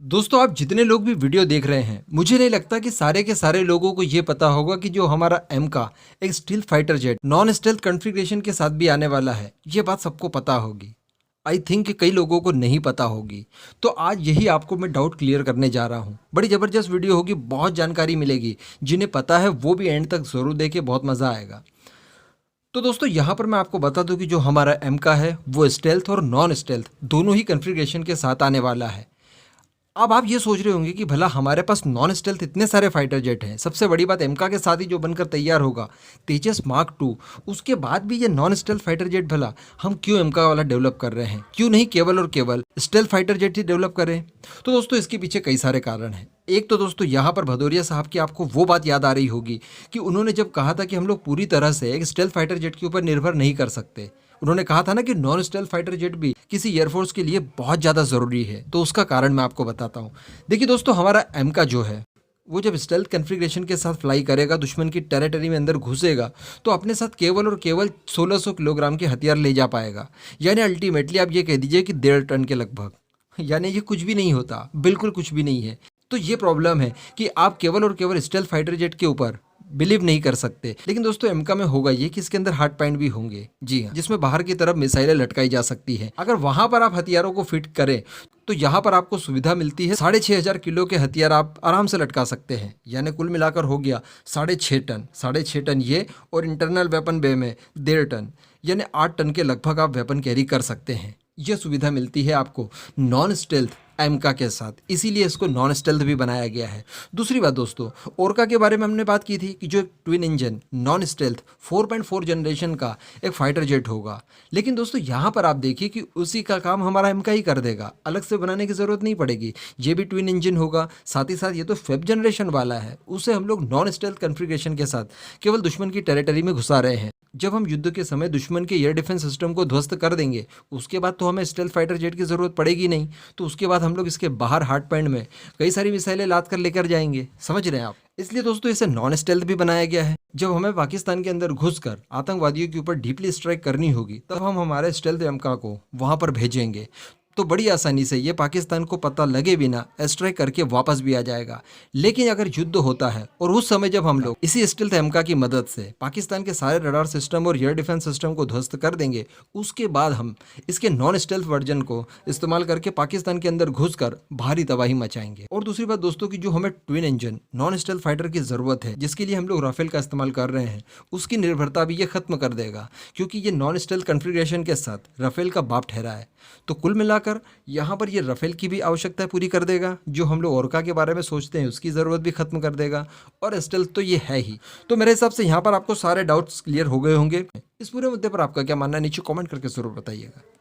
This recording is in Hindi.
दोस्तों आप जितने लोग भी वीडियो देख रहे हैं, मुझे नहीं लगता कि सारे के सारे लोगों को ये पता होगा कि जो हमारा एम का एक steel fighter jet non stealth configuration के साथ भी आने वाला है। ये बात सबको पता होगी। आई थिंक कि कई लोगों को नहीं पता होगी। तो आज यही आपको मैं डाउट क्लियर करने जा रहा हूँ। बड़ी ज़बरदस्त वीडियो होगी, बहुत जानकारी मिलेगी। जिन्हें पता है वो भी एंड तक ज़रूर देखे, बहुत मज़ा आएगा। तो दोस्तों यहाँ पर मैं आपको बता दूं कि जो हमारा एम का है वो स्टेल्थ और नॉन स्टेल्थ दोनों ही कॉन्फ़िगरेशन के साथ आने वाला है। अब आप ये सोच रहे होंगे कि भला हमारे पास नॉन स्टेल्थ इतने सारे फाइटर जेट हैं, सबसे बड़ी बात एमका के साथ ही जो बनकर तैयार होगा तेजस मार्क टू, उसके बाद भी ये नॉन स्टेल्थ फाइटर जेट भला हम क्यों एमका वाला डेवलप कर रहे हैं, क्यों नहीं केवल और केवल स्टेल्थ फाइटर जेट ही डेवलप करें। तो दोस्तों इसके पीछे कई सारे कारण हैं। एक तो दोस्तों यहाँ पर भदौरिया साहब की आपको वो बात याद आ रही होगी कि उन्होंने जब कहा था कि हम लोग पूरी तरह से एक स्टेल्थ फाइटर जेट के ऊपर निर्भर नहीं कर सकते। उन्होंने कहा था ना कि नॉन स्टेल्थ फाइटर जेट भी किसी एयरफोर्स के लिए बहुत ज़्यादा ज़रूरी है। तो उसका कारण मैं आपको बताता हूँ। देखिए दोस्तों, हमारा एम का जो है वो जब स्टेल्थ कॉन्फ़िगरेशन के साथ फ्लाई करेगा, दुश्मन की टेरिटरी में अंदर घुसेगा, तो अपने साथ केवल और केवल 1600 किलोग्राम के हथियार ले जा पाएगा। यानी अल्टीमेटली आप ये कह दीजिए कि 1.5 टन के लगभग। यानी ये कुछ भी नहीं होता, बिल्कुल कुछ भी नहीं है। तो ये प्रॉब्लम है कि आप केवल और केवल स्टेल्थ फाइटर जेट के ऊपर बिलीव नहीं कर सकते। लेकिन दोस्तों एमका में होगा ये कि इसके अंदर हार्ड पॉइंट भी होंगे, जी हाँ, जिसमें बाहर की तरफ मिसाइलें लटकाई जा सकती है। अगर वहां पर आप हथियारों को फिट करें तो यहाँ पर आपको सुविधा मिलती है, 6500 किलो के हथियार आप आराम से लटका सकते हैं। यानी कुल मिलाकर हो गया 6.5 टन, 6.5 टन ये, और इंटरनल वेपन बे में 1.5 टन, यानी 8 टन के लगभग आप वेपन कैरी कर सकते हैं। यह सुविधा मिलती है आपको नॉन स्टेल्थ एमका के साथ, इसीलिए इसको नॉन स्टेल्थ भी बनाया गया है। दूसरी बात दोस्तों, ओरका के बारे में हमने बात की थी कि जो twin engine non stealth 4.4 generation का एक फाइटर जेट होगा। लेकिन दोस्तों यहाँ पर आप देखिए कि उसी का काम हमारा एमका ही कर देगा, अलग से बनाने की ज़रूरत नहीं पड़ेगी। ये भी ट्विन इंजन होगा, साथ ही साथ ये तो 5th जनरेशन वाला है, उसे हम लोग नॉन स्टेल्थ कॉन्फ़िगरेशन के साथ केवल दुश्मन की टेरिटरी में घुसा रहे हैं। जब हम युद्ध के समय दुश्मन के एयर डिफेंस सिस्टम को ध्वस्त कर देंगे, उसके बाद तो हमें स्टेल्थ फाइटर जेट की ज़रूरत पड़ेगी नहीं। तो उसके बाद हम लोग इसके बाहर हार्ड पॉइंट में कई सारी मिसाइलें लाद कर लेकर जाएंगे, समझ रहे हैं आप। इसलिए दोस्तों इसे नॉन स्टेल्थ भी बनाया गया है। जब हमें पाकिस्तान के अंदर घुसकर आतंकवादियों के ऊपर डीपली स्ट्राइक करनी होगी, तब हम हमारे स्टेल्थ एमका को वहां पर भेजेंगे, तो बड़ी आसानी से ये पाकिस्तान को पता लगे बिना स्ट्राइक करके वापस भी आ जाएगा। लेकिन अगर युद्ध होता है और उस समय जब हम लोग इसी स्टेल्थ एमका की मदद से पाकिस्तान के सारे रडार सिस्टम और एयर डिफेंस सिस्टम को ध्वस्त कर देंगे, उसके बाद हम इसके नॉन स्टेल्थ वर्जन को इस्तेमाल करके पाकिस्तान के अंदर घुसकर भारी तबाही मचाएंगे। और दूसरी बात दोस्तों की जो हमें twin engine non stealth fighter की ज़रूरत है, जिसके लिए हम लोग राफेल का इस्तेमाल कर रहे हैं, उसकी निर्भरता भी ये खत्म कर देगा, क्योंकि ये नॉन स्टेल्थ कॉन्फ़िगरेशन के साथ राफेल का बाप ठहरा है। तो कुल मिलाकर यहाँ पर ये राफेल की भी आवश्यकता पूरी कर देगा, जो हम लोग ओरका के बारे में सोचते हैं उसकी ज़रूरत भी खत्म कर देगा, और स्टेल्थ तो ये है ही। तो मेरे हिसाब से यहाँ पर आपको सारे डाउट्स क्लियर हो गए होंगे। इस पूरे मुद्दे पर आपका क्या मानना है, नीचे कमेंट करके ज़रूर बताइएगा।